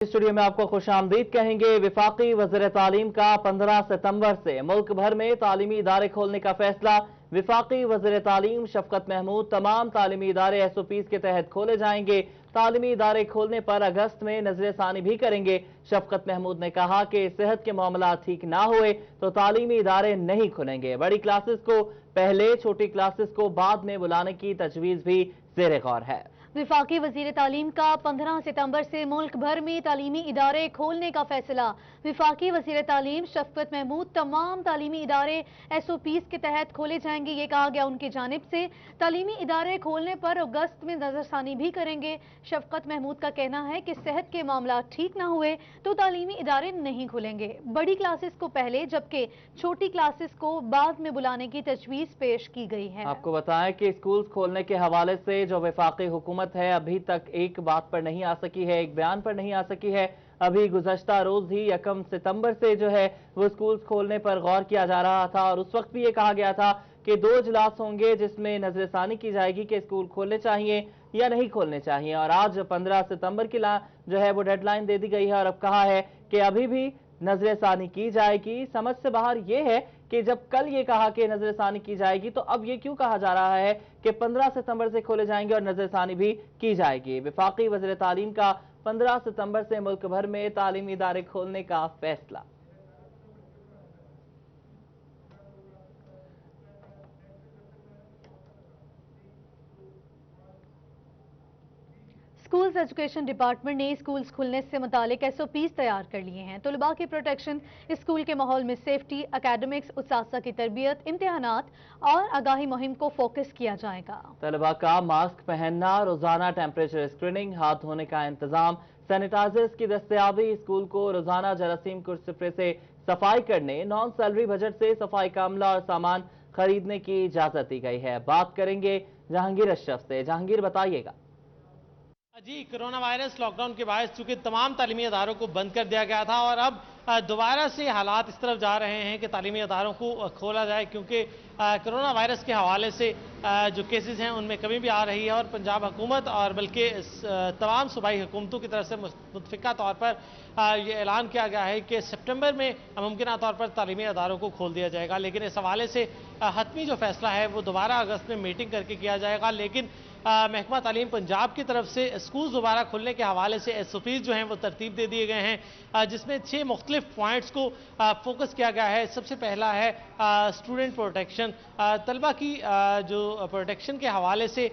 Studio में आपको खुशामदीद कहेंगे। विफाकी वज़ीर तालीम का 15 सितंबर से मुल्क भर में तालीमी इदारे खोलने का फैसला। विफाकी वज़ीर तालीम शफकत महमूद तमाम तालीमी इदारे SOPs के तहत खोले जाएंगे। तालीमी इदारे खोलने पर अगस्त में नजरसानी भी करेंगे। शफकत महमूद ने कहा कि सेहत के मामला ठीक ना हुए तो तालीमी इदारे नहीं खुलेंगे। बड़ी क्लासेस को पहले, छोटी क्लासेस को बाद में बुलाने की तजवीज़ भी ज़ेर गौर है। विफाकी वज़ीर तालीम का 15 सितंबर से मुल्क भर में तालीमी इदारे खोलने का फैसला। विफाकी वज़ीर तालीम शफकत महमूद तमाम तालीमी इदारे SOPs के तहत खोले जाएंगे। ये कहा गया उनकी जानिब से। तालीमी इदारे खोलने पर अगस्त में नजरसानी भी करेंगे। शफकत महमूद का कहना है कि सेहत के मामला ठीक ना हुए तो तालीमी इदारे नहीं खुलेंगे। बड़ी क्लासेस को पहले जबकि छोटी क्लासेस को बाद में बुलाने की तजवीज़ पेश की गई है। आपको बताएं कि स्कूल खोलने के हवाले से जो वफाकी हुकूमत है अभी तक एक बात पर नहीं आ सकी है, एक बयान पर नहीं आ सकी है। अभी गुज़श्ता रोज ही 1 सितंबर से जो है वो स्कूल खोलने पर गौर किया जा रहा था और उस वक्त भी ये कहा गया था कि 2 इजलास होंगे जिसमें नजरसानी की जाएगी कि स्कूल खोलने चाहिए या नहीं खोलने चाहिए। और आज 15 सितंबर की जो है वो डेडलाइन दे दी गई है और अब कहा है कि अभी भी नजरसानी की जाएगी। समझ से बाहर ये है कि जब कल ये कहा कि नजरसानी की जाएगी तो अब ये क्यों कहा जा रहा है कि 15 सितंबर से खोले जाएंगे और नजरसानी भी की जाएगी। विफाकी वज़ीर तालीम का 15 सितंबर से मुल्क भर में तालीमी इदारे खोलने का फैसला। स्कूल्स एजुकेशन डिपार्टमेंट ने स्कूल्स खुलने से मुतालिक SOPs तैयार कर लिए हैं। तलबा की प्रोटेक्शन, स्कूल के माहौल में सेफ्टी, एकेडमिक्स, उस्ताज़ा की तरबियत, इम्तिहानात और आगाही मुहिम को फोकस किया जाएगा। तलबा का मास्क पहनना, रोजाना टेम्परेचर स्क्रीनिंग, हाथ धोने का इंतजाम, सैनिटाइजर्स की दस्तयाबी, स्कूल को रोजाना जरासीम कुर्सिफरे से सफाई करने, नॉन सैलरी बजट से सफाई का अमला और सामान खरीदने की इजाजत दी गई है। बात करेंगे जहांगीर अशरफ से। जहांगीर, बताइएगा। जी, कोरोना वायरस लॉकडाउन के बायस चूंकि तमाम तालीमी इदारों को बंद कर दिया गया था और अब दोबारा से हालात इस तरफ जा रहे हैं कि तालीमी इदारों को खोला जाए, क्योंकि कोरोना वायरस के हवाले से जो केसेस हैं उनमें कमी भी आ रही है और पंजाब हुकूमत और बल्कि तमाम सूबाई हुकूमतों की तरफ से मुतफ़िका तौर पर ये ऐलान किया गया है कि सितंबर में मुमकिन तौर पर तालीमी इदारों को खोल दिया जाएगा। लेकिन इस हवाले से हतमी जो फैसला है वो दोबारा अगस्त में मीटिंग करके किया जाएगा। लेकिन महकमा तालीम पंजाब की तरफ से स्कूल दोबारा खुलने के हवाले से SOPs जो हैं वो तरतीब दे दिए गए हैं, जिसमें 6 मुख्तलिफ पॉइंट्स को फोकस किया गया है। सबसे पहला है स्टूडेंट प्रोटेक्शन। तलबा की जो प्रोटेक्शन के हवाले से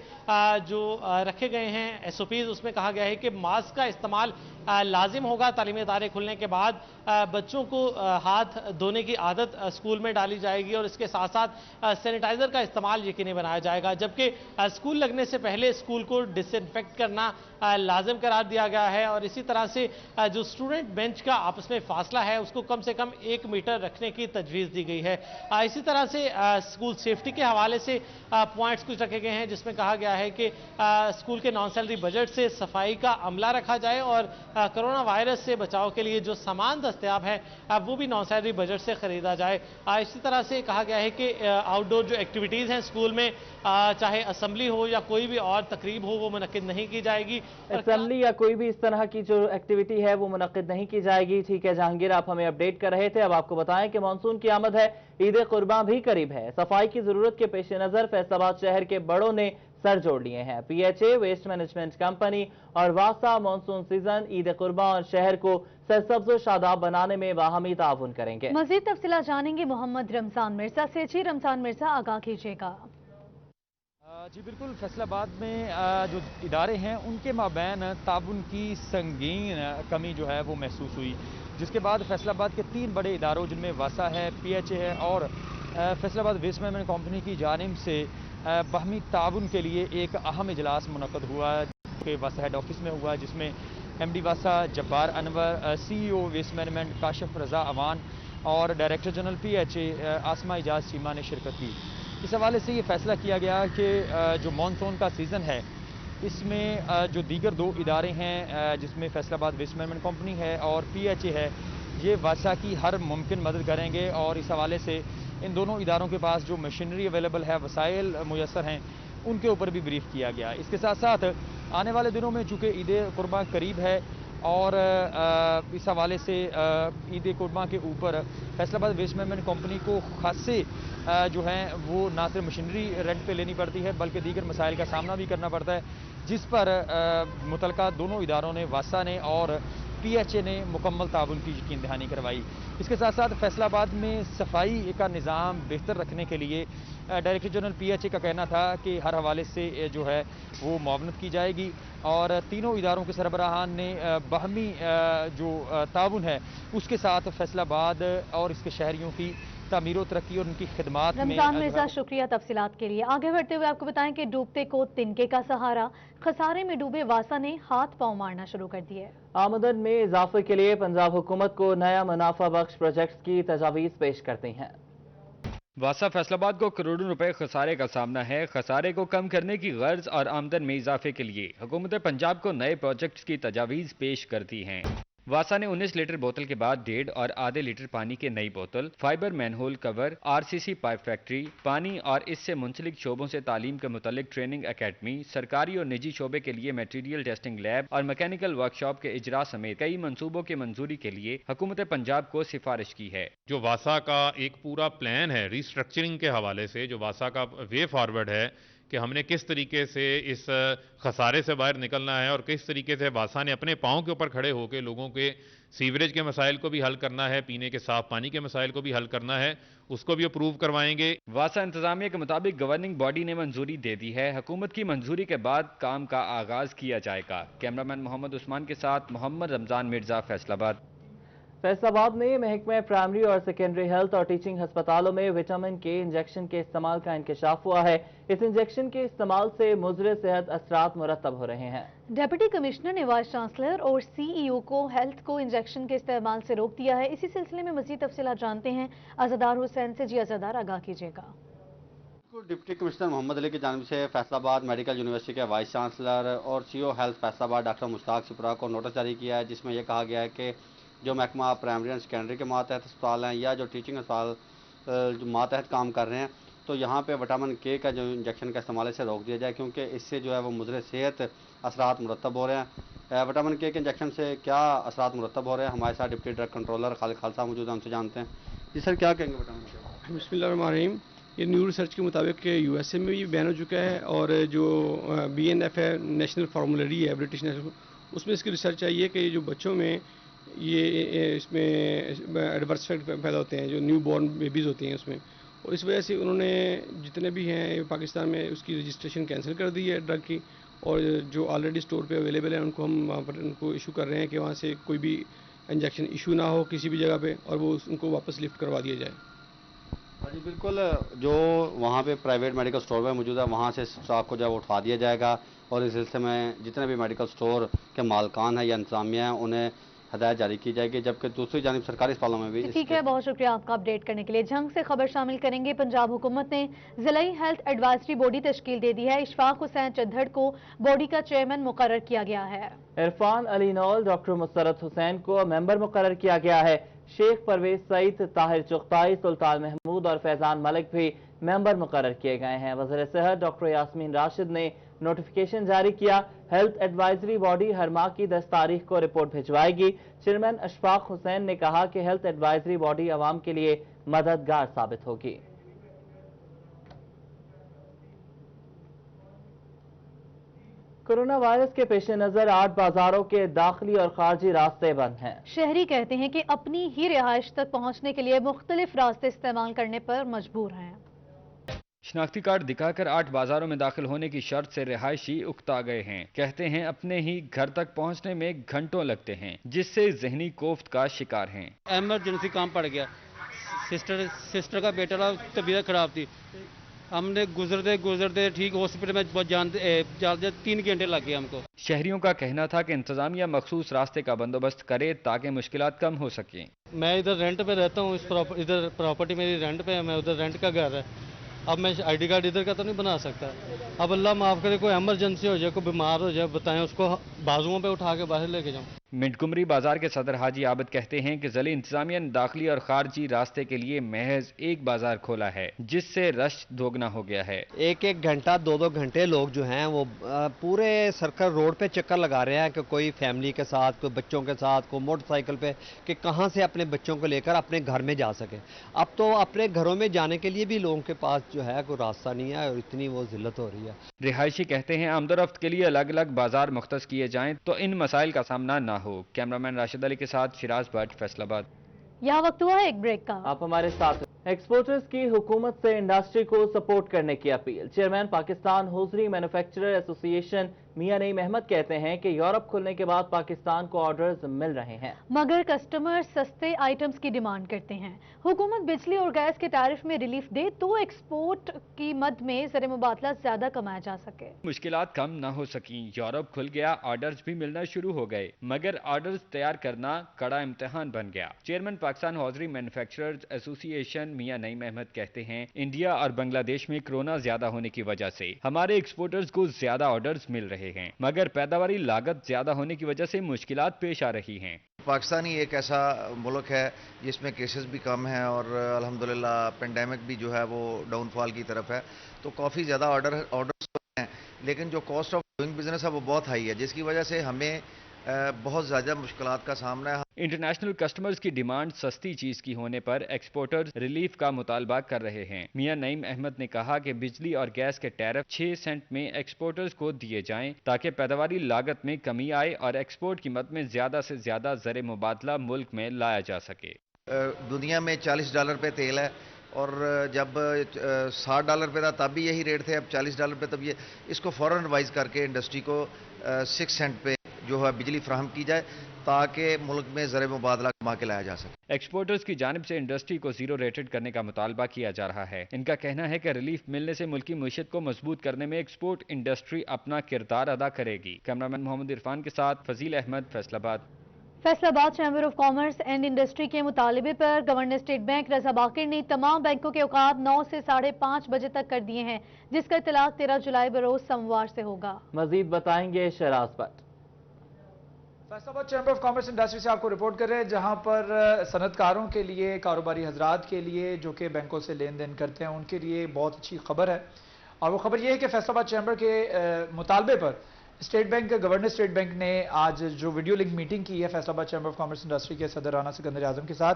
जो रखे गए हैं SOPs, उसमें कहा गया है कि मास्क का इस्तेमाल लाजिम होगा। तालीमी इदारे खुलने के बाद बच्चों को हाथ धोने की आदत स्कूल में डाली जाएगी और इसके साथ साथ सैनिटाइजर का इस्तेमाल यकीनी बनाया जाएगा। जबकि स्कूल लगने से पहले स्कूल को डिसइंफेक्ट करना लाजिम करार दिया गया है और इसी तरह से जो स्टूडेंट बेंच का आपस में फासला है उसको कम से कम 1 मीटर रखने की तजवीज़ दी गई है। इसी तरह से स्कूल सेफ्टी के हवाले से पॉइंट्स कुछ रखे गए हैं, जिसमें कहा गया है कि स्कूल के नॉन सैलरी बजट से सफाई का अमला रखा जाए और कोरोना वायरस से बचाव के लिए जो सामान दस्तयाब है वो भी नॉन सैलरी बजट से खरीदा जाए। इसी तरह से कहा गया है कि आउटडोर जो एक्टिविटीज़ हैं स्कूल में, चाहे असेंबली हो या कोई भी और तकरीब हो, वो मुनक्किद नहीं की जाएगी। असेंबली या कोई भी इस तरह की जो एक्टिविटी है वो मुनक्किद नहीं की जाएगी। ठीक है जहांगीर, आप हमें अपडेट कर रहे थे। अब आपको बताएं कि मानसून की आमद है, ईद कुर्बान भी करीब है। सफाई की जरूरत के पेश नजर फैसलाबाद शहर के बड़ों ने सर जोड़ लिए हैं। PHA, वेस्ट मैनेजमेंट कंपनी और वासा मानसून सीजन, ईद कुर्बान और शहर को सरसब्ज शादाब बनाने में बाहमी ताउन करेंगे। मजीद तफसीलात जानेंगे मोहम्मद रमजान मिर्जा से। जी रमजान मिर्जा, आगाह कीजिएगा। जी बिल्कुल, फैसलाबाद में जो इदारे हैं उनके माबैन ताउन की संगीन कमी जो है वो महसूस हुई, जिसके बाद फैसलाबाद के 3 बड़े इदारों जिनमें वासा है, PHA है और फैसलाबाद वेस्ट मैनेजमेंट कंपनी की जानिब से बाहमी ताउन के लिए एक अहम इजलास मुनक्कद हुआ कि वासा हेड ऑफिस में हुआ, जिसमें MD वासा Jabbar Anwar, CEO waste management Kashif Raza Awan और director general PHA Asma Ijaz Cheema ने शिरकत की। इस हवाले से ये फैसला किया गया कि जो मानसून का सीज़न है इसमें जो दीगर 2 इदारे हैं जिसमें फैसलाबाद वेस्ट मैनेजमेंट कंपनी है और PHA है, ये वासा की हर मुमकिन मदद करेंगे और इस हवाले से इन दोनों इदारों के पास जो मशीनरी अवेलेबल है, वसाइल मुयसर हैं, उनके ऊपर भी ब्रीफ किया गया। इसके साथ साथ आने वाले दिनों में चूँकि ईद कुर्बान करीब है اور اس حوالے سے عید قرباں کے اوپر فیصل آباد ویسٹ مینجمنٹ کمپنی کو خاصے جو ہیں وہ نہ صرف مشینری رینٹ پہ لینی پڑتی ہے بلکہ دیگر مسائل کا سامنا بھی کرنا پڑتا ہے، جس پر متعلقہ دونوں اداروں نے، واسا نے اور پی ایچ اے نے مکمل تعاون کی یقین دہانی کروائی۔ اس کے ساتھ ساتھ فیصل آباد میں صفائی کا نظام بہتر رکھنے کے لیے director general P H A کا کہنا تھا کہ ہر حوالے سے جو ہے وہ معاونت کی جائے گی، اور تینوں اداروں کے سربراہان نے باہمی جو تعاون ہے اس کے ساتھ فیصل آباد اور اس کے شہریوں کی تعمیر و ترقی اور ان کی خدمات میں رمضان مرزا شکریہ تفصیلات کے لیے۔ آگے بڑھتے ہوئے آپ کو بتائیں کہ ڈوبتے کو تنکے کا سہارا، خسارے میں ڈوبے واسا نے ہاتھ پاؤں مارنا شروع کر دیا ہے۔ آمدن میں اضافے کے لیے پنجاب حکومت کو نیا منافع بخش پروجیکٹس کی تجاویز پیش کرتی ہیں۔ واسا فیصل آباد کو کروڑوں روپے خسارے کا سامنا ہے۔ خسارے کو کم کرنے کی غرض اور آمدن میں اضافے کے لیے حکومت پنجاب کو نئے پروجیکٹس کی تجاویز پیش کرتی ہیں۔ واسا نے 19 لیٹر بوتل کے بعد 1.5 اور آدھے لیٹر پانی کے نئی بوتل، فائبر مین ہول کور، آر سی سی پائپ فیکٹری، پانی اور اس سے منسلک شعبوں سے تعلیم کے متعلق ٹریننگ اکیڈمی، سرکاری اور نجی شعبے کے لیے میٹیریل ٹیسٹنگ لیب اور میکینیکل ورکشاپ کے اجرا سمیت کئی منصوبوں کی منظوری کے لیے حکومت پنجاب کو سفارش کی ہے۔ جو واسا کا ایک پورا پلان ہے ریسٹرکچرنگ کے حوالے سے، جو واسا کا وے فارورڈ ہے کہ ہم نے کس طریقے سے اس خسارے سے باہر نکلنا ہے اور کس طریقے سے واسا نے اپنے پاؤں کے اوپر کھڑے ہو کے لوگوں کے سیوریج کے مسائل کو بھی حل کرنا ہے، پینے کے صاف پانی کے مسائل کو بھی حل کرنا ہے، اس کو بھی اپروو کروائیں گے۔ واسا انتظامیہ کے مطابق گورننگ باڈی نے منظوری دے دی ہے۔ حکومت کی منظوری کے بعد کام کا آغاز کیا جائے گا۔ کیمرامین محمد عثمان کے ساتھ محمد رمضان مرزا، فیصل آباد۔ فیصل آباد میں محکمہ پرائمری اور سیکنڈری ہیلتھ اور ٹیچنگ ہسپتالوں میں وٹامن کے انجیکشن کے استعمال کا انکشاف ہوا ہے۔ اس انجیکشن کے استعمال سے مضر صحت اثرات مرتب ہو رہے ہیں۔ ڈپٹی کمشنر نے وائس چانسلر اور سی ای او کو ہیلتھ کو انجیکشن کے استعمال سے روک دیا ہے۔ اسی سلسلے میں مزید تفصیلات جانتے ہیں عزادار حسین سے۔ جی عزادار، آگاہ کیجیے گا۔ ڈپٹی کمشنر محمد علی کی جانب سے فیصل آباد میڈیکل یونیورسٹی کے وائس چانسلر اور سی او ہیلتھ فیصل آباد ڈاکٹر مشتاق سپرا کو نوٹس جاری کیا ہے، جس میں یہ کہا گیا ہے کہ جو محکمہ پرائمری اور سیکنڈری کے ماتحت اسپتال ہیں یا جو ٹیچنگ اسپتال جو ماتحت کام کر رہے ہیں، تو یہاں پہ وٹامن کے کا جو انجیکشن کا استعمال سے روک دیا جائے، کیونکہ اس سے جو ہے وہ مضر صحت اثرات مرتب ہو رہے ہیں۔ وٹامن کے انجیکشن سے کیا اثرات مرتب ہو رہے ہیں، ہمارے ساتھ ڈپٹی ڈرگ کنٹرولر خالد خالصہ موجود ہیں، ہم سے جانتے ہیں۔ جی سر، کیا کہیں گے وٹامن کے؟ بسم اللہ الرحمن الرحیم۔ یہ نیو ریسرچ کے مطابق یو ایس اے میں بھی بین ہو چکا ہے، اور جو بی این ایف ہے، نیشنل فارمولری ہے برٹش نیشنل، اس میں اس کی ریسرچ آئی ہے کہ یہ جو بچوں میں یہ اس میں ایڈورس افیکٹ پیدا ہوتے ہیں، جو نیو بورن بیبیز ہوتی ہیں اس میں، اور اس وجہ سے انہوں نے جتنے بھی ہیں پاکستان میں اس کی رجسٹریشن کینسل کر دی ہے ڈرگ کی، اور جو آلریڈی اسٹور پہ اویلیبل ہیں ان کو ہم وہاں پر ان کو ایشو کر رہے ہیں کہ وہاں سے کوئی بھی انجیکشن ایشو نہ ہو کسی بھی جگہ پہ، اور وہ ان کو واپس لفٹ کروا دیا جائے۔ جی بالکل، جو وہاں پہ پرائیویٹ میڈیکل اسٹور میں موجود ہے وہاں سے اسٹاک کو جو ہے وہ اٹھا دیا جائے گا، اور اس سلسلے میں جتنے بھی میڈیکل اسٹور کے مالکان ہیں یا انتظامیہ ہیں انہیں ہدایت جاری کی جائے گی، جبکہ دوسری جانب سرکاری اسپتالوں میں بھی۔ ٹھیک ہے، بہت شکریہ آپ کا اپڈیٹ کرنے کے لیے۔ جنگ سے خبر شامل کریں گے۔ پنجاب حکومت نے ضلعی ہیلتھ ایڈوائزری باڈی تشکیل دے دی ہے۔ اشفاق حسین چدھڑ کو باڈی کا چیئرمین مقرر کیا گیا ہے۔ عرفان علی نول ڈاکٹر مسرت حسین کو ممبر مقرر کیا گیا ہے۔ شیخ پرویز سعید، طاہر چغتائی، سلطان محمود اور فیضان ملک بھی ممبر مقرر کیے گئے ہیں۔ وزیر صحت ڈاکٹر یاسمین راشد نے نوٹیفیکیشن جاری کیا۔ ہیلتھ ایڈوائزری باڈی ہر ماہ کی 10 تاریخ کو رپورٹ بھجوائے گی۔ چیئرمین اشفاق حسین نے کہا کہ ہیلتھ ایڈوائزری باڈی عوام کے لیے مددگار ثابت ہوگی۔ کورونا وائرس کے پیش نظر 8 بازاروں کے داخلی اور خارجی راستے بند ہیں۔ شہری کہتے ہیں کہ اپنی ہی رہائش تک پہنچنے کے لیے مختلف راستے استعمال کرنے پر مجبور ہیں۔ شناختی کارڈ دکھا کر 8 بازاروں میں داخل ہونے کی شرط سے رہائشی اکتا گئے ہیں۔ کہتے ہیں اپنے ہی گھر تک پہنچنے میں گھنٹوں لگتے ہیں، جس سے ذہنی کوفت کا شکار ہیں۔ ایمرجنسی کام پڑ گیا، سسٹر کا بیٹا طبیعت خراب تھی، ہم نے گزرتے ٹھیک ہاسپٹل میں جاتے 3 گھنٹے لگ گئے ہم کو۔ شہریوں کا کہنا تھا کہ انتظامیہ مخصوص راستے کا بندوبست کرے تاکہ مشکلات کم ہو سکیں۔ میں ادھر رینٹ پہ رہتا ہوں، ادھر پراپرٹی میری رینٹ پہ ہے، میں ادھر رینٹ کا گھر ہے، اب میں آئی ڈی کارڈ ادھر کا تو نہیں بنا سکتا۔ اب اللہ معاف کرے کوئی ایمرجنسی ہو جائے، کوئی بیمار ہو جائے، بتائیں اس کو بازوؤں پہ اٹھا کے باہر لے کے جاؤں۔ मिंटकुमरी बाजार के सदर हाजी आबद कहते हैं कि ज़िले इंतजामिया ने दाखिली और खारजी रास्ते के लिए महज एक बाजार खोला है, जिससे रश दोगुना हो गया है। एक एक घंटा 2-2 घंटे लोग जो हैं वो पूरे सर्कल रोड पे चक्कर लगा रहे हैं कि कोई फैमिली के साथ, कोई बच्चों के साथ, कोई मोटरसाइकिल पे, कि कहां से अपने बच्चों को लेकर अपने घर में जा सके। अब तो अपने घरों में जाने के लिए भी लोगों के पास जो है कोई रास्ता नहीं है और इतनी वो जिल्लत हो रही है। रिहायशी कहते हैं आमदोरफ्त के लिए अलग अलग बाजार मुख्तस किए जाएं तो इन मसाइल का सामना ना हो। कैमरामैन राशिद अली के साथ शिराज भट्ट, फैसलाबाद। यहाँ वक्त हुआ है एक ब्रेक का। आप हमारे साथ। एक्सपोर्टर्स की हुकूमत से इंडस्ट्री को सपोर्ट करने की अपील। Chairman Pakistan hosiery manufacturer association Mian Naeem Ahmed कहते हैं कि यूरोप खुलने के बाद पाकिस्तान को ऑर्डर्स मिल रहे हैं, मगर कस्टमर सस्ते आइटम्स की डिमांड करते हैं। हुकूमत बिजली और गैस के टैरिफ में रिलीफ दे तो एक्सपोर्ट की मद में ज़र मुबादला ज्यादा कमाया जा सके। मुश्किलात कम न हो सकी, यूरोप खुल गया, ऑर्डर्स भी मिलना शुरू हो गए, मगर ऑर्डर्स तैयार करना कड़ा इम्तिहान बन गया। Chairman Pakistan hosiery manufacturers association Mian Naeem Ahmed कहते हैं इंडिया और बांग्लादेश में कोरोना ज्यादा होने की वजह से हमारे एक्सपोर्टर्स को ज्यादा ऑर्डर्स मिल रहे हैं, मगर पैदावारी लागत ज्यादा होने की वजह से मुश्किलात पेश आ रही हैं। पाकिस्तान ही एक ऐसा मुल्क है जिसमें केसेस भी कम हैं और अल्हम्दुलिल्लाह पेंडेमिक भी जो है वो डाउनफॉल की तरफ है, तो काफ़ी ज़्यादा ऑर्डर्स हैं, लेकिन जो कॉस्ट ऑफ डूइंग बिजनेस है वो बहुत हाई है, जिसकी वजह से हमें बहुत ज़्यादा मुश्किलात का सामना है। इंटरनेशनल कस्टमर्स की डिमांड सस्ती चीज की होने पर एक्सपोर्टर्स रिलीफ का मुतालबा कर रहे हैं। मियां नईम अहमद ने कहा कि बिजली और गैस के टैरिफ 6 सेंट में एक्सपोर्टर्स को दिए जाएं ताकि पैदावारी लागत में कमी आए और एक्सपोर्ट की मद में ज्यादा से ज्यादा ज़र मुबादला मुल्क में लाया जा सके। दुनिया में $40 पे तेल है और जब $60 पे था तब भी यही रेट थे, अब $40 पे, तब ये इसको फौरन रिवाइज करके इंडस्ट्री को 6 सेंट पे जो है बिजली फ्राहम की जाए ताकि मुल्क में ज़र मुबादला कमा के लाया जा सके। एक्सपोर्टर्स की जानिब से इंडस्ट्री को जीरो रेटेड करने का मुतालबा किया जा रहा है। इनका कहना है कि रिलीफ मिलने से मुल्की मईशत को मजबूत करने में एक्सपोर्ट इंडस्ट्री अपना किरदार अदा करेगी। कैमरामैन मोहम्मद इरफान के साथ Fazeel Ahmed, Faisalabad. Faisalabad chamber of commerce and industry के मुतालबे पर governor state bank Raza Baqir ने तमाम बैंकों के औकात 9 से 5:30 बजे तक कर दिए हैं, जिसका इतलाक 13 जुलाई बरोज सोमवार से होगा। मजीद बताएंगे Shiraz Bhatt. Faisalabad chamber of commerce industry से आपको रिपोर्ट कर रहे हैं, जहां पर सनतकारों के लिए, कारोबारी हजरात के लिए जो कि बैंकों से लेन देन करते हैं, उनके लिए बहुत अच्छी खबर है। और वो खबर ये है कि फैसलाबाद चैम्बर के मुतालबे पर state bank, governor state bank ने आज जो वीडियो लिंक मीटिंग की है Faisalabad chamber of commerce industry के सदर राना सिकंदर आजम के साथ,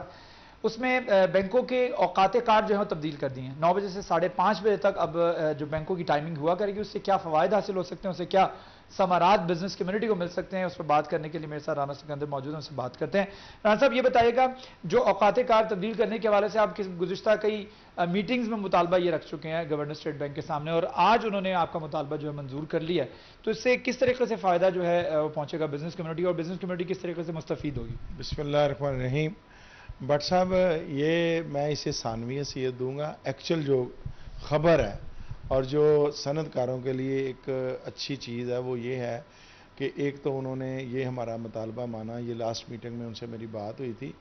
उसमें बैंकों के औकात कार जो है तब्दील कर दिए हैं। 9 बजे से 5:30 बजे तक अब जो बैंकों की टाइमिंग हुआ करेगी, उससे क्या फ़वायद हासिल हो सकते हैं, उससे क्या समारात बिजनेस कम्युनिटी को मिल सकते हैं, उस पर बात करने के लिए मेरे साथ राना सिकंदर मौजूद हैं, उनसे बात करते हैं। राना साहब, ये बताइएगा, जो औकात कार तब्दील करने के हवाले से आप गुज़िश्ता कई मीटिंग्स में मुतालबा ये रख चुके हैं गवर्नर स्टेट बैंक के सामने, और आज उन्होंने आपका मुतालबा जो है मंजूर कर लिया है, तो इससे किस तरीके से फ़ायदा जो है वो पहुंचेगा बिजनेस कम्युनिटी, और बिजनेस कम्युनिटी किस तरीके से मुस्तफ़ीद होगी? बिस्मिल्लाहिर्रहमानिर्रहीम। भट्ट साहब, ये मैं इसे सानवी हैसियत दूंगा, एक्चुअल जो खबर है और जो सनतकारों के लिए एक अच्छी चीज़ है वो ये है कि एक तो उन्होंने ये हमारा मुतालबा माना, ये लास्ट मीटिंग में उनसे मेरी बात हुई थी,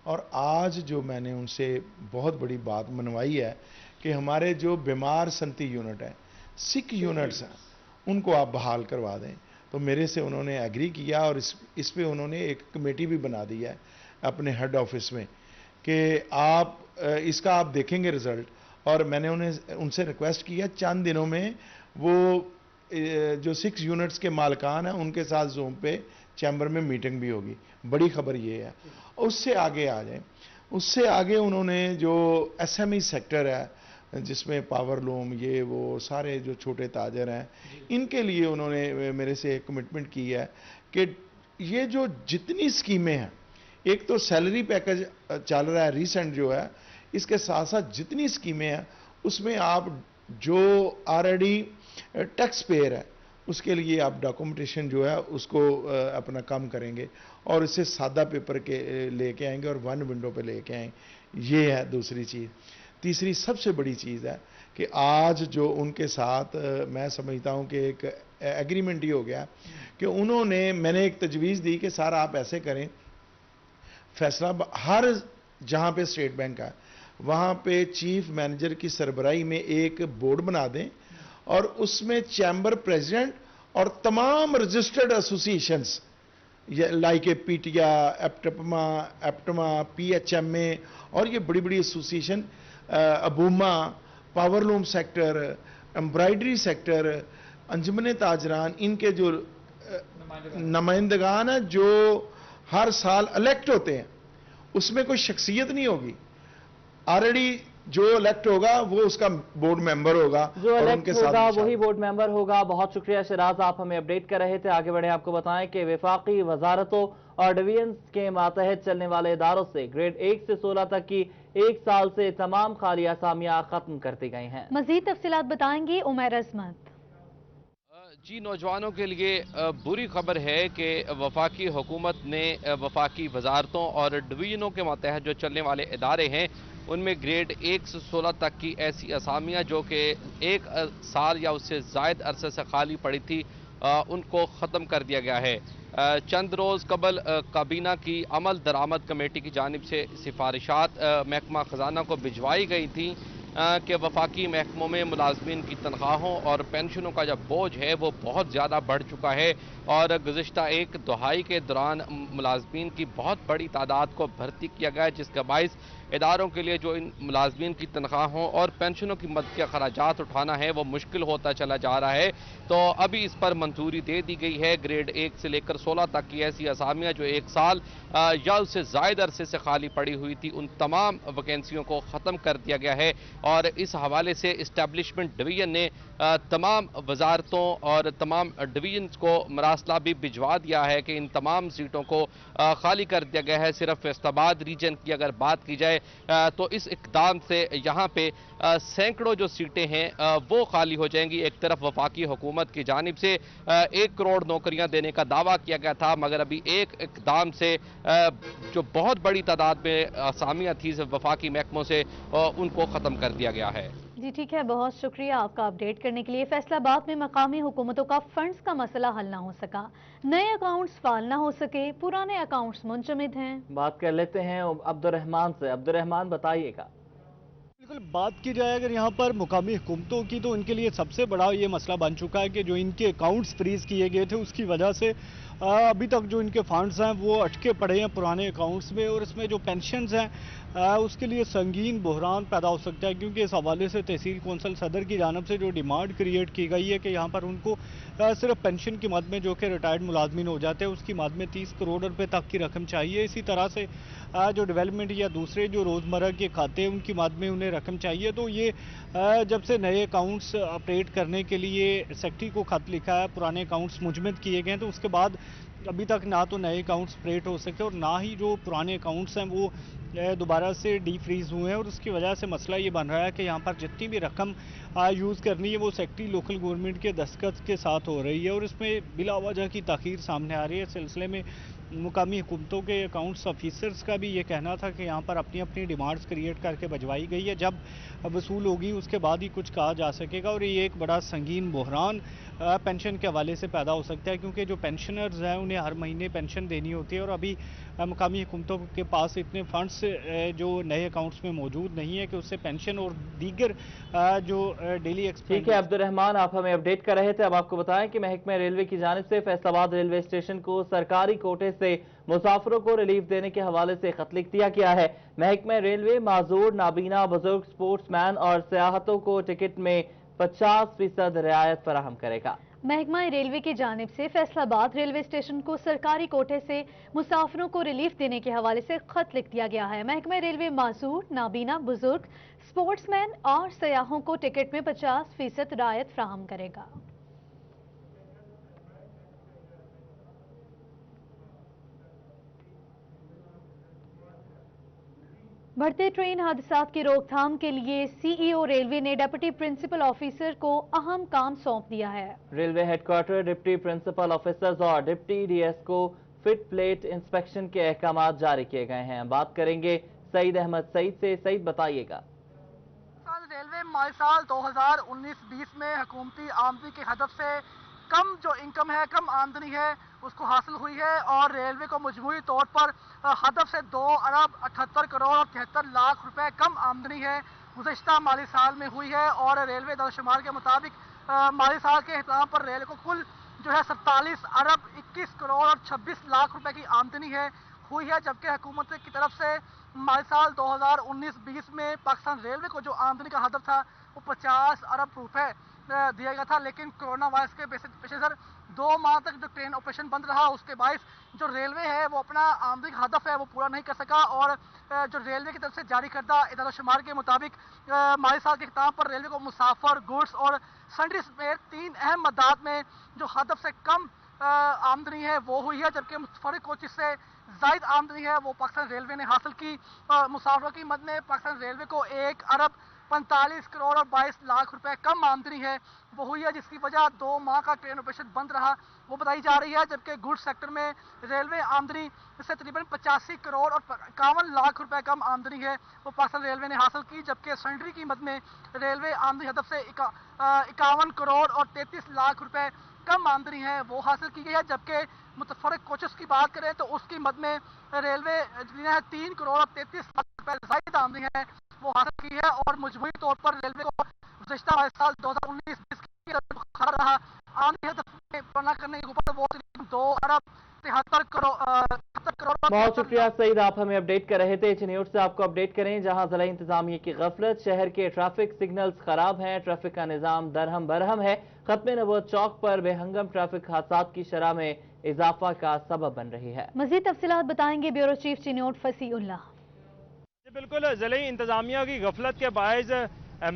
और आज जो मैंने उनसे बहुत बड़ी बात मनवाई है कि हमारे जो बीमार सनती यूनिट है, सिक यूनिट्स हैं, उनको आप बहाल करवा दें। तो मेरे से उन्होंने एग्री किया और इस पे उन्होंने एक कमेटी भी बना दी है अपने हेड ऑफिस में कि आप इसका आप देखेंगे रिज़ल्ट, और मैंने उनसे रिक्वेस्ट किया चंद दिनों में वो जो 6 यूनिट्स के मालकान हैं उनके साथ ज़ूम पे चैम्बर में मीटिंग भी होगी। बड़ी खबर ये है। उससे आगे आ जाए, उससे आगे उन्होंने जो SME सेक्टर है जिसमें पावर लूम, ये वो सारे जो छोटे ताजर हैं, इनके लिए उन्होंने मेरे से एक कमिटमेंट की है कि ये जो जितनी स्कीमें हैं, एक तो सैलरी पैकेज चल रहा है रिसेंट जो है, इसके साथ साथ जितनी स्कीमें हैं उसमें आप जो ऑलरेडी टैक्स पेयर है उसके लिए आप डॉक्यूमेंटेशन जो है उसको अपना काम करेंगे और इससे सादा पेपर के लेके आएंगे और 1 विंडो पे लेके आएंगे। ये है दूसरी चीज़। तीसरी सबसे बड़ी चीज़ है कि आज जो उनके साथ मैं समझता हूँ कि एक एग्रीमेंट ही हो गया कि उन्होंने, मैंने एक तजवीज़ दी कि सर आप ऐसे करें, फैसला हर जहाँ पे स्टेट बैंक है वहाँ पे चीफ मैनेजर की सरबराही में एक बोर्ड बना दें और उसमें चैम्बर प्रेसिडेंट और तमाम registered associations like PTEA, APTMA, PHMA और ये बड़ी बड़ी एसोसिएशन, अबूमा, पावरलूम सेक्टर, एम्ब्रॉयडरी सेक्टर, अंजुमन ताजरान, इनके जो नुमाइंदगान हैं जो हर साल इलेक्ट होते हैं, उसमें कोई शख्सियत नहीं होगी। ऑलरेडी जो इलेक्ट होगा वो उसका बोर्ड मेंबर होगा, जो और इलेक्ट उनके होगा साथ वही बोर्ड मेंबर होगा। बहुत शुक्रिया शिराज, आप हमें अपडेट कर रहे थे। आगे बढ़े, आपको बताएं कि वफाकी वजारतों और डिवीजन के मातहत चलने वाले इदारों से ग्रेड 1 से 16 तक की 1 साल से तमाम खाली असामियां खत्म कर दी गई हैं। मजीद तफसीलात बताएंगी उमैर अजमत। जी, नौजवानों के लिए बुरी खबर है कि वफाकी हुकूमत ने वफाकी वजारतों और डिवीजनों के मातहत जो चलने वाले इदारे हैं उनमें ग्रेड 1 से 16 तक की ऐसी असामियाँ जो कि 1 साल या उससे ज़ायद अरसे से खाली पड़ी थी उनको ख़त्म कर दिया गया है। चंद रोज़ कबल काबीना की अमल दरामद कमेटी की जानिब से सिफारिशात महकमा ख़जाना को भिजवाई गई थी कि वफाकी महकमों में मुलाजमीन की तनख्वाहों और पेंशनों का जो बोझ है वो बहुत ज़्यादा बढ़ चुका है और गुज़िश्ता एक दहाई के दौरान मुलाजमीन की बहुत बड़ी तादाद को भर्ती किया गया है, जिसका बाइस इदारों के लिए जो इन मुलाजमीन की तनख्वाहों और पेंशनों की मद के खराजात उठाना है वो मुश्किल होता चला जा रहा है। तो अभी इस पर मंजूरी दे दी गई है। ग्रेड 1 से लेकर 16 तक की ऐसी असामियाँ जो 1 साल या उससे ज़ायद अरसे से खाली पड़ी हुई थी उन तमाम वैकेंसियों को ख़त्म कर दिया गया है और इस हवाले से इस्टेब्लिशमेंट डिवीजन ने तमाम वजारतों और तमाम डिवीजन को मरासला भी भिजवा दिया है कि इन तमाम सीटों को खाली कर दिया गया है। सिर्फ फैसलाबाद रीजन की अगर बात की जाए तो इस इक़दाम से यहाँ पे सैकड़ों जो सीटें हैं वो खाली हो जाएंगी। एक तरफ वफाकी हुकूमत की जानिब से 1 करोड़ नौकरियाँ देने का दावा किया गया था, मगर अभी एक इक़दाम से जो बहुत बड़ी तादाद में असामियाँ थी वफाकी महकमों से उनको ख़त्म कर दिया गया है। जी ठीक है, बहुत शुक्रिया आपका अपडेट करने के लिए। फैसलाबाद में मकामी हुकूमतों का फंड्स का मसला हल ना हो सका, नए अकाउंट्स फाल ना हो सके, पुराने अकाउंट्स मुंजमद हैं। बात कर लेते हैं अब्दुर्रहमान से। अब्दुर्रहमान बताइएगा। बिल्कुल, बात की जाए अगर यहाँ पर मुकामी हुकूमतों की तो इनके लिए सबसे बड़ा ये मसला बन चुका है कि जो इनके अकाउंट्स फ्रीज किए गए थे उसकी वजह से अभी तक जो इनके फंड्स हैं वो अटके पड़े हैं पुराने अकाउंट्स में और इसमें जो पेंशन्स हैं उसके लिए संगीन बहरान पैदा हो सकता है, क्योंकि इस हवाले से तहसील कौंसल सदर की जानब से जो डिमांड क्रिएट की गई है कि यहाँ पर उनको सिर्फ पेंशन की मद में जो कि रिटायर्ड मुलाजमीन हो जाते हैं उसकी मद में 30 करोड़ रुपए तक की रकम चाहिए। इसी तरह से जो डेवलपमेंट या दूसरे जो रोज़मर्रा के खाते हैं उनकी मद में उन्हें रकम चाहिए। तो ये जब से नए अकाउंट्स ऑपरेट करने के लिए सेक्रेटरी को खत लिखा है, पुराने अकाउंट्स मुजमद किए गए हैं, तो उसके बाद अभी तक ना तो नए अकाउंट्स ऑपरेट हो सके और ना ही जो पुराने अकाउंट्स हैं वो दोबारा से डी फ्रीज हुए हैं। और उसकी वजह से मसला ये बन रहा है कि यहाँ पर जितनी भी रकम यूज़ करनी है वो सेक्रेटरी लोकल गवर्नमेंट के दस्तखत के साथ हो रही है और इसमें बिला वजह की ताख़ीर सामने आ रही है। इस सिलसिले में मुकामी हुकूमतों के अकाउंट्स ऑफिसर्स का भी ये कहना था कि यहाँ पर अपनी अपनी डिमांड्स क्रिएट करके भिजवाई गई है, जब वसूल होगी उसके बाद ही कुछ कहा जा सकेगा। और ये एक बड़ा संगीन बहरान पेंशन के हवाले से पैदा हो सकता है, क्योंकि जो पेंशनर्स हैं उन्हें हर महीने पेंशन देनी होती है और अभी मुकामी हुकूमतों के पास इतने फंड्स जो नए अकाउंट्स में मौजूद नहीं है कि उससे पेंशन और दीगर जो डेली ठीक है अब्दुर्रहमान, आप हमें अपडेट कर रहे थे। अब आपको बताएं कि महकमा रेलवे की जानिब से फैसलाबाद रेलवे स्टेशन को सरकारी कोटे से मुसाफिरों को रिलीफ देने के हवाले से खत लिख दिया गया है। महकमा रेलवे माजूर, नाबीना, बुजुर्ग, स्पोर्ट्समैन और सियाहतों को टिकट में 50% रियायत फराहम करेगा। महकमा रेलवे की जानिब से फैसलाबाद रेलवे स्टेशन को सरकारी कोटे से मुसाफिरों को रिलीफ देने के हवाले से खत लिख दिया गया है। महकमा रेलवे माजूर, नाबीना, बुजुर्ग, स्पोर्ट्समैन और सयाहों को टिकट में 50% रियायत फराहम करेगा। बढ़ते ट्रेन हादसात की रोकथाम के लिए सीईओ रेलवे ने डिप्टी प्रिंसिपल ऑफिसर को अहम काम सौंप दिया है। Railway headquarter deputy principal officers और डिप्टी डीएस को फिट प्लेट इंस्पेक्शन के अहकाम जारी किए गए हैं। बात करेंगे सईद अहमद सईद से। सईद बताइएगा। रेलवे माली साल 2019-20 में हुकूमती आमदनी के हदफ से कम जो इनकम है, कम आमदनी है उसको हासिल हुई है और रेलवे को मजमूई तौर पर हदफ से 2 अरब 78 करोड़ और 73 लाख रुपए कम आमदनी है गुज़श्ता माली साल में हुई है। और रेलवे दानिशुमार के मुताबिक माली साल के अख्ताम पर रेल को कुल जो है 47 अरब 21 करोड़ और 26 लाख रुपए की आमदनी है हुई है, जबकि हुकूमत की तरफ से माली साल 2019-20 में पाकिस्तान रेलवे को जो आमदनी का हदफ था वो 50 अरब रुपए दिया गया था। लेकिन कोरोना वायरस के पेशेसर 2 माह तक जो ट्रेन ऑपरेशन बंद रहा, उसके बायस जो रेलवे है वो अपना आमदनी का हदफ है वो पूरा नहीं कर सका। और जो रेलवे की तरफ से जारी करदा इदारा शुमार के मुताबिक माली साल के इख्तिताम पर रेलवे को मुसाफर, गुड्स और सन्ड्री समेत 3 अहम मदाद में जो हदफ से कम आमदनी है वो हुई है, जबकि मुतफरिक कोचेस से जायद आमदनी है वो पाकिस्तान रेलवे ने हासिल की। मुसाफरों की मद में पाकिस्तान रेलवे को 1 अरब 45 करोड़ और 22 लाख रुपए कम आमदनी है वो हुई है, जिसकी वजह 2 माह का ट्रेन ऑपरेशन बंद रहा वो बताई जा रही है। जबकि गुड्स सेक्टर में रेलवे आमदनी से तकरीबन 85 करोड़ और 51 लाख रुपए कम आमदनी है वो पाकिस्तान रेलवे ने हासिल की, जबकि सन्ड्री की मद में रेलवे आमदनी हदफ से 51 करोड़ और 33 लाख रुपए कम आमदनी है वो हासिल की गई है। जबकि मुतफरक कोचेस की बात करें तो उसकी मद में रेलवे ने 3 करोड़ और 33 लाख रुपए ज़ायद आमदनी है वो हासिल की है। और मजमूई तौर पर रेलवे को गुज़श्ता साल 2019-20 की खरा रहा आमदनी हदफ में पूरा करने के ऊपर वो 2 अरब 73 करोड़। बहुत शुक्रिया सईद, आप हमें अपडेट कर रहे थे। एच न्यूज़ से आपको अपडेट करें, जहां जिला इंतजामिया की गफलत, शहर के ट्रैफिक सिग्नल्स खराब हैं, ट्रैफिक का निज़ाम दरहम बरहम है, खत्म नबूवत चौक पर बेहंगम ट्रैफिक हादसात की शरह में इजाफा का सबब बन रही है। मजीद तफसीलात बताएंगे ब्यूरो चीफ चिन्योट फसीउल्लाह। बिल्कुल, जिला इंतजामिया की गफलत के बायस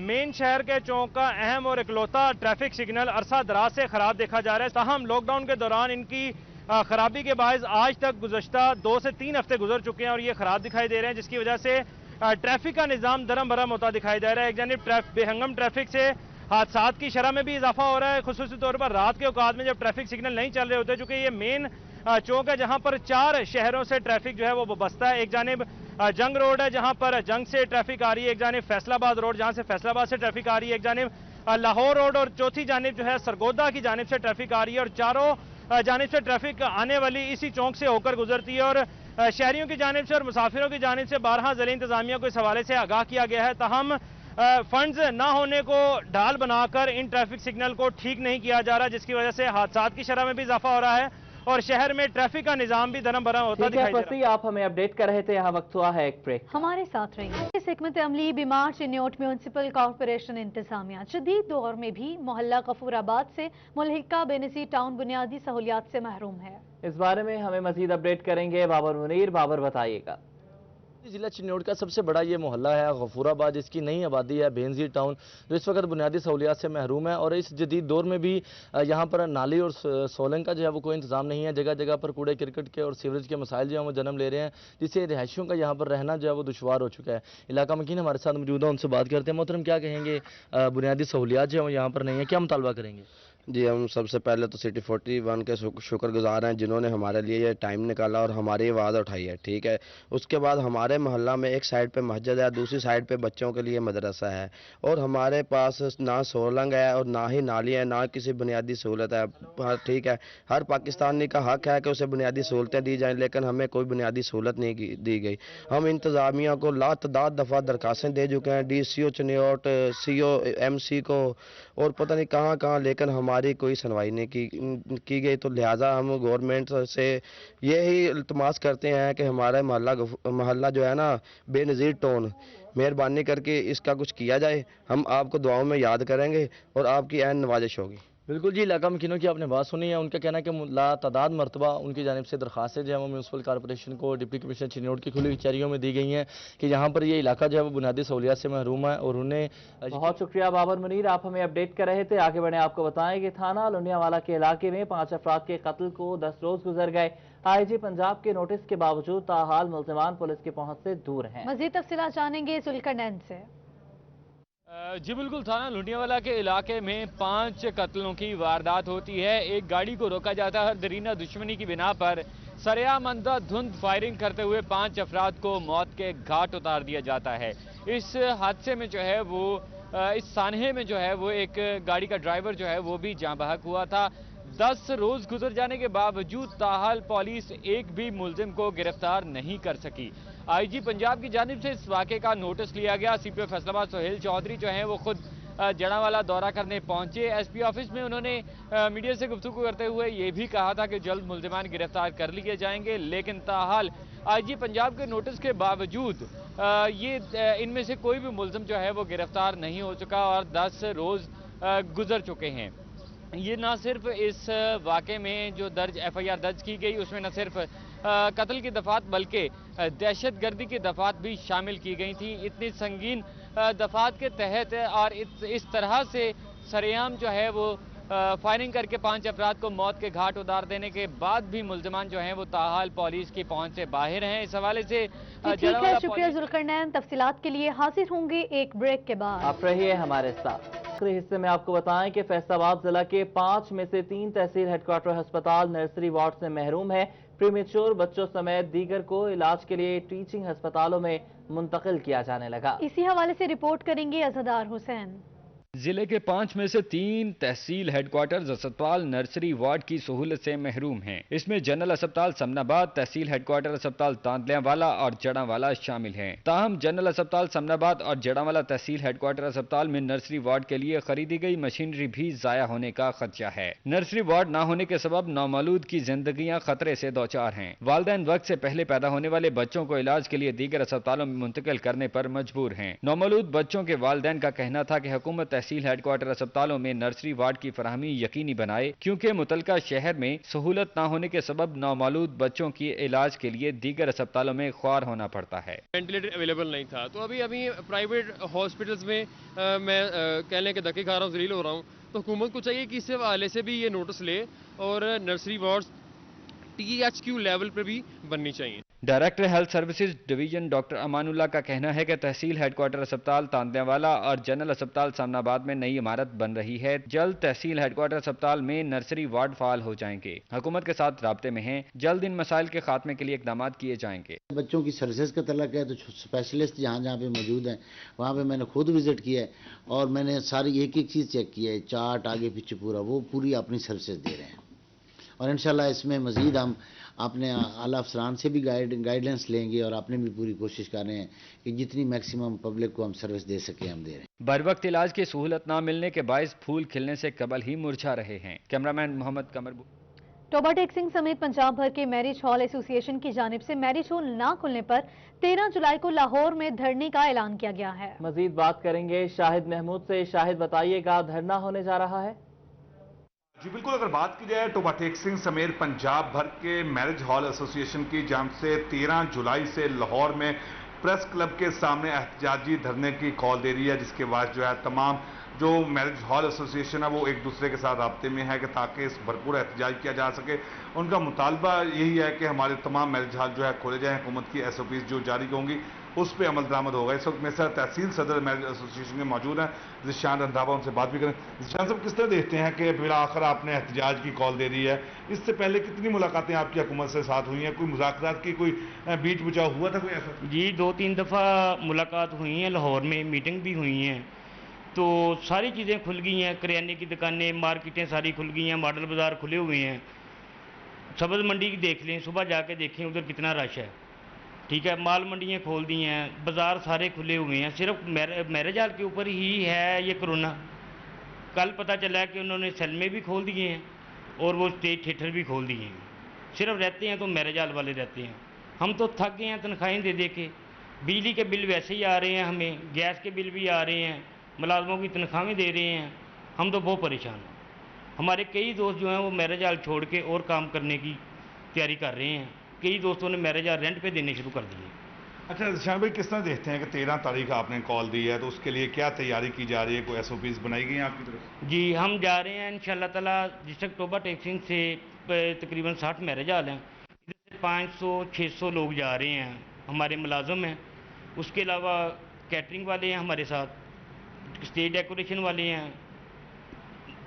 मेन शहर के चौक का अहम और इकलौता ट्रैफिक सिग्नल अरसा दराज से खराब देखा जा रहा है। ताहम लॉकडाउन के दौरान इनकी खराबी के बायस आज तक गुज़श्ता 2 से 3 हफ्ते गुजर चुके हैं और ये खराब दिखाई दे रहे हैं, जिसकी वजह से ट्रैफिक का निज़ाम दरम बरम होता दिखाई दे रहा है। एक जानिब बेहंगम ट्रैफिक से हादसात की शरह में भी इजाफा हो रहा है, खुसूसी तौर पर रात के औकात में जब ट्रैफिक सिग्नल नहीं चल रहे होते, चूंकि ये मेन चौक है जहां पर 4 शहरों से ट्रैफिक जो है वो बसता है। एक जानिब जंग रोड है जहां पर जंग से ट्रैफिक आ रही है, एक जानिब फैसलाबाद रोड जहां से फैसलाबाद से ट्रैफिक आ रही है, एक जानिब लाहौर रोड और चौथी जानिब जो है सरगोदा की जानिब से ट्रैफिक आ रही है। और चारों जानिब से ट्रैफिक आने वाली इसी चौक से होकर गुजरती है और शहरियों की जानिब से और मुसाफिरों की जानिब से 12 जिला इंतजामिया को इस हवाले से आगाह किया गया है। ताहम फंड्स ना होने को ढाल बनाकर इन ट्रैफिक सिग्नल को ठीक नहीं किया जा रहा, जिसकी वजह से हादसात की शरह में भी इजाफा हो रहा है और शहर में ट्रैफिक का निजाम भी दरम बरम होता दिखाई दे रहा है। आप हमें अपडेट कर रहे थे, यहाँ वक्त हुआ है एक ब्रेक। हमारे साथ रहिए। इस हिकमत अमली बीमार चिन्योट म्यूनसिपल कॉर्पोरेशन इंतजामिया जदीद दौर में भी मोहल्ला गफूराबाद से मुल्हिका बेनज़ीर टाउन बुनियादी सहूलियात से महरूम है। इस बारे में हमें मजीद अपडेट करेंगे बाबर मुनीर। बाबर, बताइएगा। जिला चिन्योट का सबसे बड़ा ये मोहल्ला है गफूराबाद, जिसकी नई आबादी है बेनज़ीर टाउन, जो इस वक्त बुनियादी सहूलियात से महरूम है। और इस जदीद दौर में भी यहाँ पर नाली और सोलंग का जो है वो कोई इंतजाम नहीं है। जगह जगह पर कूड़े क्रिकेट के और सीवरेज के मसाइल जो है वो जन्म ले रहे हैं, जिससे रिहायशियों का यहाँ पर रहना जो है वो दुशवार हो चुका है। इलाका मकीन हमारे साथ मौजूद है, उनसे बात करते हैं। मोहतरम, क्या कहेंगे, बुनियादी सहूलियात जो है वो यहाँ पर नहीं है, क्या मुतालबा करेंगे? जी, हम सबसे पहले तो सिटी 41 के शुक्रगुजार हैं जिन्होंने हमारे लिए ये टाइम निकाला और हमारी आवाज़ उठाई है, ठीक है। उसके बाद हमारे मोहल्ला में एक साइड पे मस्जिद है, दूसरी साइड पे बच्चों के लिए मदरसा है और हमारे पास ना सोलंग है और ना ही नाली है, ना किसी बुनियादी सहूलत है, ठीक है। हर पाकिस्तानी का हक है कि उसे बुनियादी सहूलतें दी जाएँ, लेकिन हमें कोई बुनियादी सहूलत नहीं दी गई। हम इंतज़ामिया को लातदाद दफ़ा दरखास्तें दे चुके हैं, DCO चिन्योट, CO MC को, और पता नहीं कहाँ कहाँ, लेकिन हमारी कोई सुनवाई नहीं की गई। तो लिहाजा हम गवर्नमेंट से यही इल्तमास करते हैं कि हमारा मोहल्ला जो है ना बेनज़ीर टाउन, मेहरबानी करके इसका कुछ किया जाए। हम आपको दुआओं में याद करेंगे और आपकी ऐन नवाजिश होगी। बिल्कुल जी, इलाका मकीनों की आपने बात सुनी है। उनका कहना है कि लातादाद मरतबा उनकी जानिब से दरखास्तें जो है वो म्यूनसिपल कॉर्पोरेशन को डिप्टी कमिश्नर चिन्योट की खुली कचहरियों में दी गई हैं कि यहाँ पर ये इलाका जो है वो बुनियादी सहूलियात से महरूम है और उन्हें। बहुत शुक्रिया बाबर मुनीर, आप हमें अपडेट कर रहे थे। आगे बढ़े, आपको बताएं कि थाना लुंडियावाला के इलाके में 5 अफराद के कत्ल को 10 रोज गुजर गए। IG पंजाब के नोटिस के बावजूद ताहाल मुल्ज़िमान पुलिस की पहुंच से दूर हैं। मजीद तफसीलात जानेंगे सुल्कनैन से। जी बिल्कुल, थाना लुंडियावाला के इलाके में 5 कत्लों की वारदात होती है। एक गाड़ी को रोका जाता है, दरीना दुश्मनी की बिना पर सरेआम अंधाधुंध फायरिंग करते हुए 5 अफराद को मौत के घाट उतार दिया जाता है। इस हादसे में जो है वो इस सानहे में जो है वो एक गाड़ी का ड्राइवर जो है वो भी जाँ बहक हुआ था। 10 रोज गुजर जाने के बावजूद ताहाल पुलिस एक भी मुलजिम को गिरफ्तार नहीं कर सकी। IG पंजाब की जानिब से इस वाक़े का नोटिस लिया गया। CPO फैसलाबाद सोहेल चौधरी जो हैं वो खुद जड़ांवाला दौरा करने पहुंचे। एसपी ऑफिस में उन्होंने मीडिया से गुफ्तगू करते हुए ये भी कहा था कि जल्द मुल्जिमान गिरफ्तार कर लिए जाएंगे, लेकिन ताहाल आईजी पंजाब के नोटिस के बावजूद इनमें से कोई भी मुल्जिम जो है वो गिरफ्तार नहीं हो चुका और 10 रोज गुजर चुके हैं। ये ना सिर्फ इस वाक़े में जो FIR दर्ज की गई उसमें न सिर्फ कत्ल की दफात बल्कि दहशतगर्दी की दफात भी शामिल की गई थी। इतनी संगीन दफात के तहत और इस तरह से सरेआम जो है वो फायरिंग करके 5 अफराद को मौत के घाट उतार देने के बाद भी मुल्जिमान जो हैं वो ताहाल पुलिस की पहुंच से बाहर हैं। इस हवाले से ठीक है, शुक्रिया जुल्करनैन। तफसीलात के लिए हाजिर होंगे एक ब्रेक के बाद। आप रहिए हमारे साथ। आखिरी हिस्से में आपको बताएं कि फैसलाबाद जिला के 5 में से 3 तहसील हेडक्वार्टर अस्पताल नर्सरी वार्ड से महरूम है। प्रीमेच्योर बच्चों समेत दीगर को इलाज के लिए टीचिंग अस्पतालों में मुंतकिल किया जाने लगा। इसी हवाले से रिपोर्ट करेंगे अज़हदार हुसैन। जिले के 5 में से 3 तहसील हेडक्वार्टर्स अस्पताल नर्सरी वार्ड की सहूलत से महरूम हैं। इसमें जनरल अस्पताल समनाबाद, तहसील हेडक्वार्टर अस्पताल तांदलियावाला और जड़ांवाला शामिल हैं। ताहम जनरल अस्पताल समनाबाद और जड़ांवाला तहसील हेडक्वार्टर अस्पताल में नर्सरी वार्ड के लिए खरीदी गई मशीनरी भी जाया होने का खदशा है। नर्सरी वार्ड न होने के सबब नौमौलूद की जिंदगियां खतरे से दौचार हैं। वालिदैन वक्त से पहले पैदा होने वाले बच्चों को इलाज के लिए दीगर अस्पतालों में मुंतकिल करने पर मजबूर हैं। नौमौलूद बच्चों के वालिदैन का कहना था कि हुकूमत तहसील हेडक्वार्टर अस्पतालों में नर्सरी वार्ड की फराहमी यकीनी बनाए, क्योंकि मुतलका शहर में सहूलत न होने के सबब नौमौलूद बच्चों की इलाज के लिए दीगर अस्पतालों में ख्वार होना पड़ता है। वेंटिलेटर अवेलेबल नहीं था, तो अभी प्राइवेट हॉस्पिटल्स में मैं कहने के धक्के खा रहा हूँ, जलील हो रहा हूँ। तो हुकूमत को चाहिए कि इस हवाले से भी ये नोटिस ले और नर्सरी वार्ड THQ लेवल पर भी बननी चाहिए। Director health services division doctor Amanullah का कहना है कि तहसील हेडक्वार्टर अस्पताल तांदलियावाला और जनरल अस्पताल सामनाबाद में नई इमारत बन रही है। जल्द तहसील हेडक्वार्टर अस्पताल में नर्सरी वार्ड फाल हो जाएंगे। हुकूमत के साथ राब्ते में हैं, जल्द इन मसाइल के खात्मे के लिए इकदाम किए जाएंगे। बच्चों की सर्विसेज का तलक है तो स्पेशलिस्ट जहाँ जहाँ पे मौजूद हैं वहाँ पे मैंने खुद विजिट किया है और मैंने सारी एक एक चीज़ चेक की है, चार्ट आगे पीछे पूरा, वो पूरी अपनी सर्विसेज दे रहे हैं और इंशाल्लाह इसमें मजीद हम अपने आला अफसरान से भी गाइडेंस लेंगे और अपने भी पूरी कोशिश कर रहे हैं कि जितनी मैक्सिमम पब्लिक को हम सर्विस दे सके हम दे रहे हैं। बरवक्त इलाज की सहूलत न मिलने के बायस फूल खिलने से कबल ही मुरझा रहे हैं। कैमरामैन मोहम्मद कमर। टोबा टेक्सिंग समेत पंजाब भर के मैरिज हॉल एसोसिएशन की जानिब से मैरिज हॉल न खुलने पर 13 जुलाई को लाहौर में धरने का ऐलान किया गया है। मजीद बात करेंगे शाहिद महमूद से। शाहिद, बताइएगा, धरना होने जा रहा है? जी बिल्कुल, अगर बात की जाए टोबा टेक्सिंग समेत पंजाब भर के मैरिज हॉल एसोसिएशन की जानिब से 13 जुलाई से लाहौर में प्रेस क्लब के सामने एहतजाजी धरने की कॉल दे रही है, जिसके बाद जो है तमाम जो मैरिज हॉल एसोसिएशन है वो एक दूसरे के साथ राब्ते में है कि ताकि इस भरपूर एहतजाज किया जा सके। उनका मुतालबा यही है कि हमारे तमाम मैरिज हॉल जो है खोले जाएँ, हुकूमत की SOPs जो जारी होंगी उस पर अमल दरामद होगा। इस वक्त मेरे साथ तहसील सदर मैरिज एसोसिएशन के मौजूद हैं ज़िशान रंधावा, उनसे बात भी करें। ज़िशान साहब, किस तरह देखते हैं कि बिला आखिर आपने एहतजाज की कॉल दे दी है, इससे पहले कितनी मुलाकातें आपकी हुकूमत से साथ हुई हैं? कोई मुज़ाकरात की कोई बीच बचाव हुआ था कोई ऐसा? जी 2-3 दफ़ा मुलाकात हुई हैं, लाहौर में मीटिंग भी हुई हैं, तो सारी चीज़ें खुल गई हैं, करियाने की दुकानें, मार्केटें सारी खुल गई हैं, मॉडल बाज़ार खुले हुए हैं। सब्ज़ मंडी की देख लें, सुबह जाके देखें उधर कितना रश है, ठीक है। माल मंडियाँ खोल दी हैं, बाज़ार सारे खुले हुए हैं। सिर्फ मैरिज हॉल के ऊपर ही है ये कोरोना। कल पता चला है कि उन्होंने सैलमे भी खोल दिए हैं और वो स्टेज थिएटर भी खोल दिए हैं। सिर्फ रहते हैं तो मैरिज हॉल वाले रहते हैं। हम तो थक गए हैं तनख्वाहें दे दे के। बिजली के बिल वैसे ही आ रहे हैं, हमें गैस के बिल भी आ रहे हैं, मुलाजमों की तनख्वाहें दे रहे हैं, हम तो बहुत परेशान हैं। हमारे कई दोस्त जो हैं वो मैरिज हॉल छोड़ के और काम करने की तैयारी कर रहे हैं। कई दोस्तों ने मैरिज हॉल रेंट पे देने शुरू कर दिए। अच्छा शाह भाई, किस तरह देखते हैं कि 13 तारीख आपने कॉल दी है, तो उसके लिए क्या तैयारी की जा रही है? कोई SOPs बनाई गई हैं आपकी तरफ? जी हम जा रहे हैं इंशाल्लाह ताला। डिस्ट्रिक्ट टोबा टेक्सिंग से तकरीबन 60 मैरिज हॉल हैं, इधर से 500-600 लोग जा रहे हैं, हमारे मुलाजम हैं। उसके अलावा कैटरिंग वाले हैं हमारे साथ, स्टेज डेकोरेशन वाले हैं,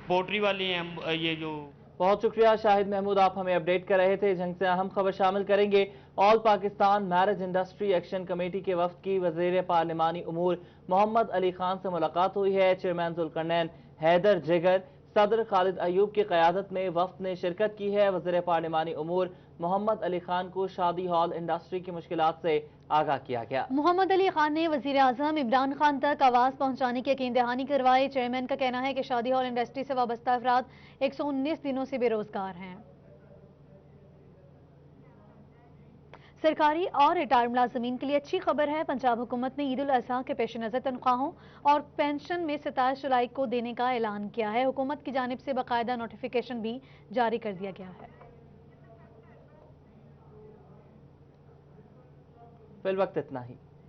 पोट्री वाले हैं। ये जो बहुत शुक्रिया शाहिद महमूद, आप हमें अपडेट कर रहे थे। जंग से अहम खबर शामिल करेंगे। All Pakistan marriage industry action committee के वफ्द की वज़ीर पार्लिमानी उमूर मोहम्मद अली खान से मुलाकात हुई है। चेयरमैन जुल्करनैन हैदर जिगर, सदर खालिद अयूब की क़यादत में वफ्द ने शिरकत की है। वज़ीर पार्लिमानी उमूर मोहम्मद अली खान को शादी हॉल इंडस्ट्री की मुश्किलात से आगाह किया गया। मोहम्मद अली खान ने वज़ीर आज़म इमरान खान तक आवाज़ पहुंचाने की यकीन दहानी करवाई। चेयरमैन का कहना है कि शादी हॉल इंडस्ट्री से वाबस्ता अफराद 119 दिनों से बेरोजगार हैं। सरकारी और रिटायर्ड मुलाजमीन के लिए अच्छी खबर है। पंजाब हुकूमत ने ईद उल अज़हा के पेश नज़र तनख्वाहों और पेंशन में 27 जुलाई को देने का ऐलान किया है। हुकूमत की जानिब से बाकायदा नोटिफिकेशन भी जारी कर दिया गया है। फिल वक्त इतना ही।